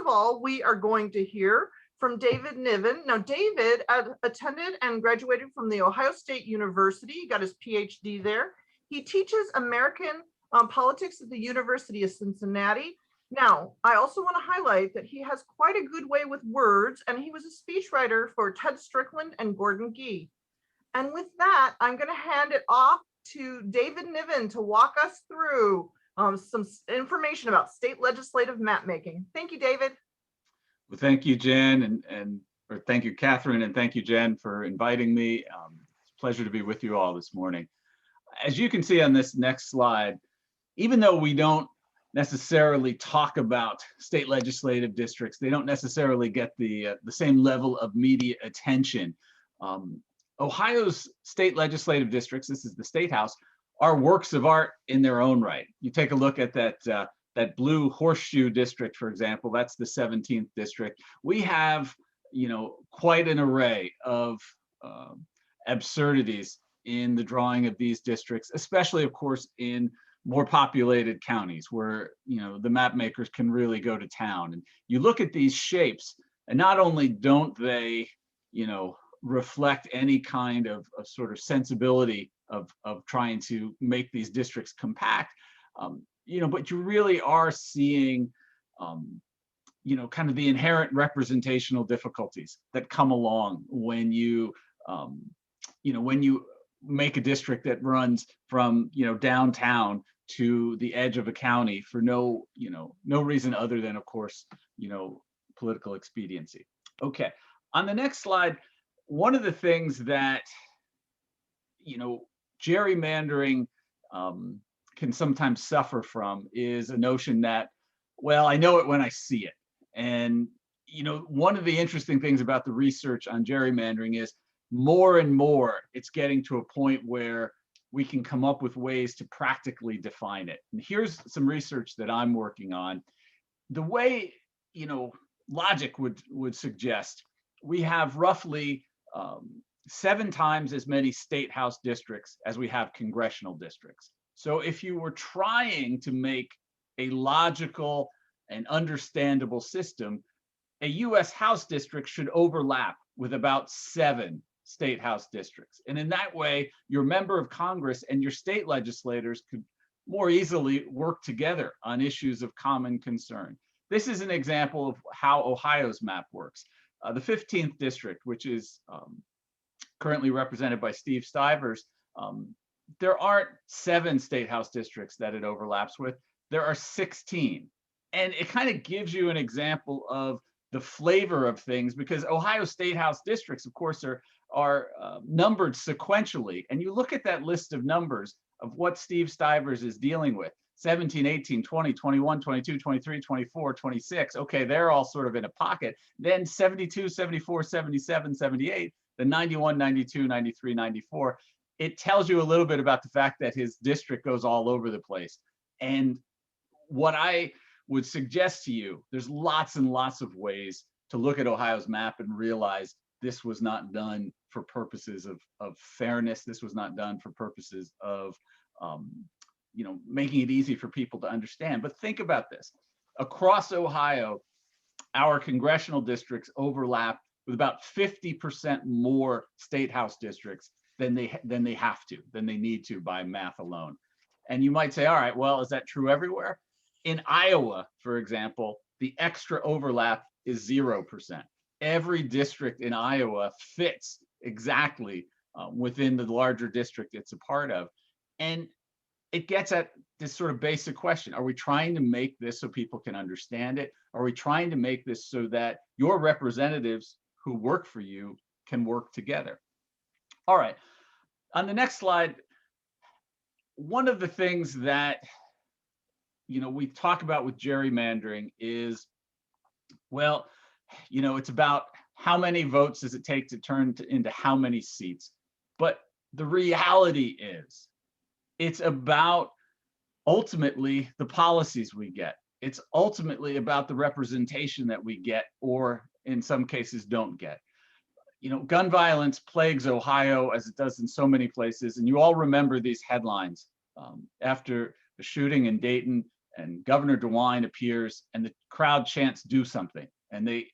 of all, we are going to hear from David Niven. Now, David attended and graduated from the Ohio State University. He got his Ph.D. there. He teaches American politics at the University of Cincinnati. Now, I also want to highlight that he has quite a good way with words, and he was a speechwriter for Ted Strickland and Gordon Gee. And with that, I'm going to hand it off to David Niven to walk us through some information about state legislative map making. Thank you, David. Well, thank you, Jen, or thank you, Catherine, and thank you, Jen, for inviting me. It's a pleasure to be with you all this morning. As you can see on this next slide, even though we don't necessarily talk about state legislative districts, they don't necessarily get the same level of media attention. Ohio's state legislative districts, this is the Statehouse, are works of art in their own right. You take a look at that blue horseshoe district, for example, that's the 17th district. We have, quite an array of absurdities in the drawing of these districts, especially, of course, in more populated counties where, the map makers can really go to town. And you look at these shapes, and not only don't they, reflect any kind of sort of sensibility of trying to make these districts compact, but you really are seeing, kind of the inherent representational difficulties that come along when you, when you make a district that runs from, downtown to the edge of a county for no reason other than, of course, political expediency. Okay, on the next slide, one of the things that, gerrymandering can sometimes suffer from is a notion that, well, I know it when I see it. And, one of the interesting things about the research on gerrymandering is more and more it's getting to a point where we can come up with ways to practically define it. And here's some research that I'm working on. The way, logic would suggest, we have roughly 7 times as many state house districts as we have congressional districts. So if you were trying to make a logical and understandable system, a US House district should overlap with about 7 state house districts. And in that way, your member of Congress and your state legislators could more easily work together on issues of common concern. This is an example of how Ohio's map works. The 15th district, which is currently represented by Steve Stivers, there aren't 7 state house districts that it overlaps with. There are 16. And it kind of gives you an example of the flavor of things, because Ohio state house districts, of course, are numbered sequentially. And you look at that list of numbers of what Steve Stivers is dealing with: 17, 18, 20, 21, 22, 23, 24, 26. Okay, they're all sort of in a pocket. Then 72, 74, 77, 78, the 91, 92, 93, 94. It tells you a little bit about the fact that his district goes all over the place. And what I would suggest to you, there's lots and lots of ways to look at Ohio's map and realize this was not done for purposes of fairness. This was not done for purposes of making it easy for people to understand. But think about this. Across Ohio, our congressional districts overlap with about 50% more state house districts than they need to by math alone. And you might say, all right, well, is that true everywhere? In Iowa, for example, the extra overlap is 0%. Every district in Iowa fits exactly within the larger district it's a part of. And it gets at this sort of basic question. Are we trying to make this so people can understand it? Are we trying to make this so that your representatives who work for you can work together? All right, on the next slide, one of the things that we talk about with gerrymandering is, well, it's about how many votes does it take to turn into how many seats. But the reality is, it's about ultimately the policies we get. It's ultimately about the representation that we get, or in some cases don't get. Gun violence plagues Ohio as it does in so many places. And you all remember these headlines after the shooting in Dayton and Governor DeWine appears, and the crowd chants, "Do something." And they,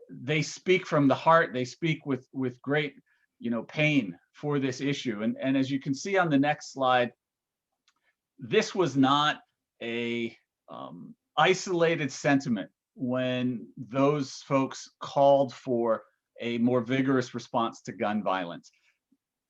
they speak from the heart. They speak with great, pain for this issue. And as you can see on the next slide, this was not a isolated sentiment when those folks called for a more vigorous response to gun violence.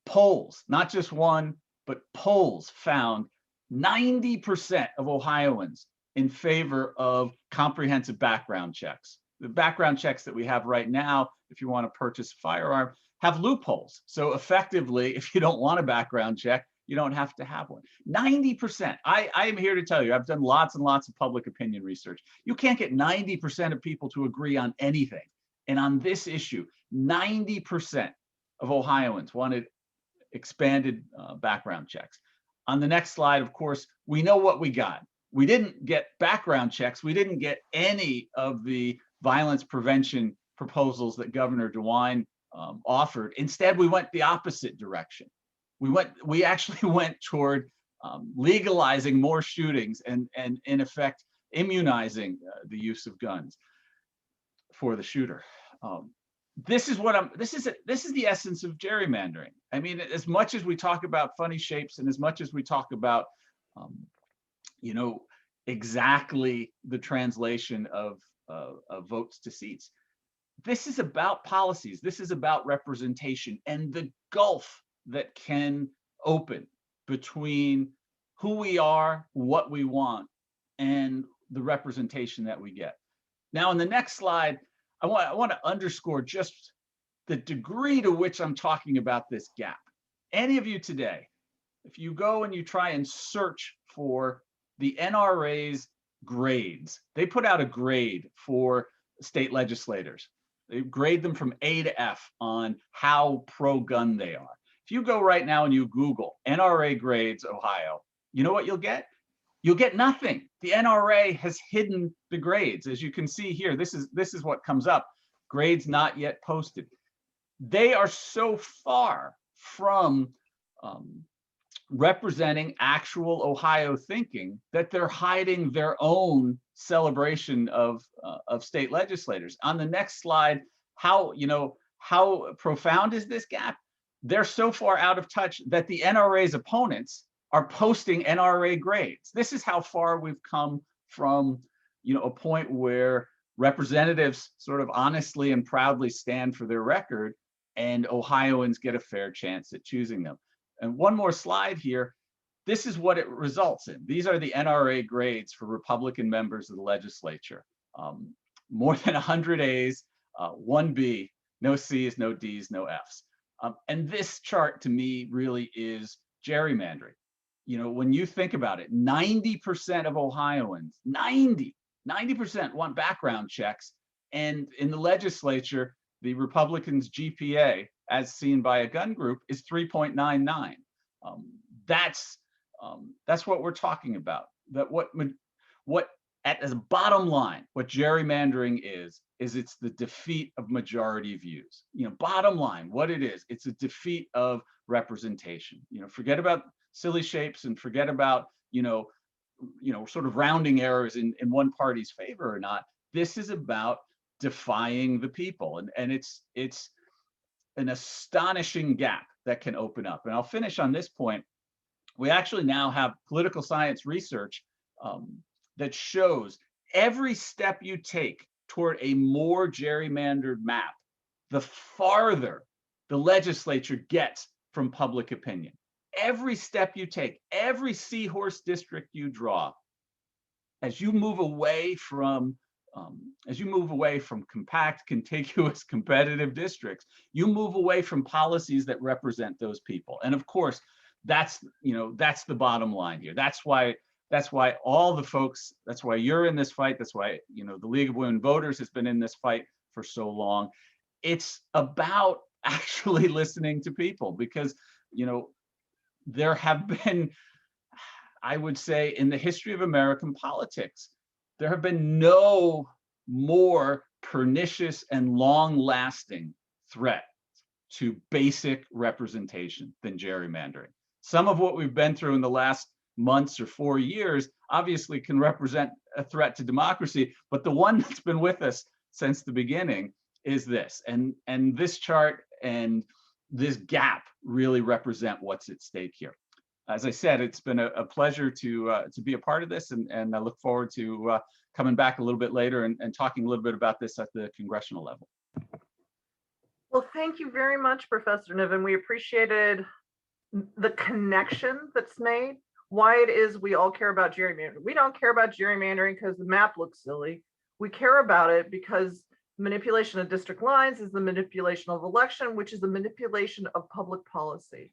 Polls, not just one, but polls found 90% of Ohioans in favor of comprehensive background checks. The background checks that we have right now, if you want to purchase a firearm, have loopholes. So effectively, if you don't want a background check, you don't have to have one. 90%. I am here to tell you, I've done lots and lots of public opinion research. You can't get 90% of people to agree on anything. And on this issue, 90% of Ohioans wanted expanded background checks. On the next slide, of course, we know what we got. We didn't get background checks. We didn't get any of the violence prevention proposals that Governor DeWine offered. Instead, we went the opposite direction. We actually went toward legalizing more shootings and in effect immunizing the use of guns for the shooter. This is the essence of gerrymandering. I mean, as much as we talk about funny shapes and as much as we talk about, exactly the translation of votes to seats, this is about policies. This is about representation and the gulf that can open between who we are, what we want, and the representation that we get. Now, on the next slide, I want to underscore just the degree to which I'm talking about this gap. Any of you today, if you go and you try and search for the NRA's grades, they put out a grade for state legislators. They grade them from A to F on how pro-gun they are. If you go right now and you Google NRA grades Ohio, you know what you'll get? You'll get nothing. The NRA has hidden the grades. As you can see here, this is what comes up. Grades not yet posted. They are so far from representing actual Ohio thinking that they're hiding their own celebration of state legislators. On the next slide, how profound is this gap? They're so far out of touch that the NRA's opponents are posting NRA grades. This is how far we've come from, a point where representatives sort of honestly and proudly stand for their record, and Ohioans get a fair chance at choosing them. And one more slide here. This is what it results in. These are the NRA grades for Republican members of the legislature. More than 100 A's, 1 B, no C's, no D's, no F's. And this chart to me really is gerrymandering. When you think about it, 90% of Ohioans, 90% want background checks. And in the legislature, the Republicans' GPA, as seen by a gun group, is 3.99. That's what we're talking about. That what as a bottom line, what gerrymandering is it's the defeat of majority views. Bottom line, what it is, it's a defeat of representation. Forget about silly shapes and forget about sort of rounding errors in one party's favor or not. This is about defying the people, and it's an astonishing gap that can open up. And I'll finish on this point. We actually now have political science research that shows every step you take toward a more gerrymandered map, the farther the legislature gets from public opinion. Every step you take, every seahorse district you draw, as you move away from compact, contiguous, competitive districts, you move away from policies that represent those people. And of course, that's the bottom line here. That's why all the folks, that's why you're in this fight. That's why, the League of Women Voters has been in this fight for so long. It's about actually listening to people, because, there have been, I would say, in the history of American politics, there have been no more pernicious and long-lasting threat to basic representation than gerrymandering. Some of what we've been through in the last months or 4 years obviously can represent a threat to democracy. But the one that's been with us since the beginning is this. And this chart and this gap really represent what's at stake here. As I said, it's been a pleasure to be a part of this, and I look forward to coming back a little bit later and talking a little bit about this at the congressional level. Well, thank you very much, Professor Niven. We appreciated the connection that's made, why it is we all care about gerrymandering. We don't care about gerrymandering because the map looks silly. We care about it because manipulation of district lines is the manipulation of election, which is the manipulation of public policy.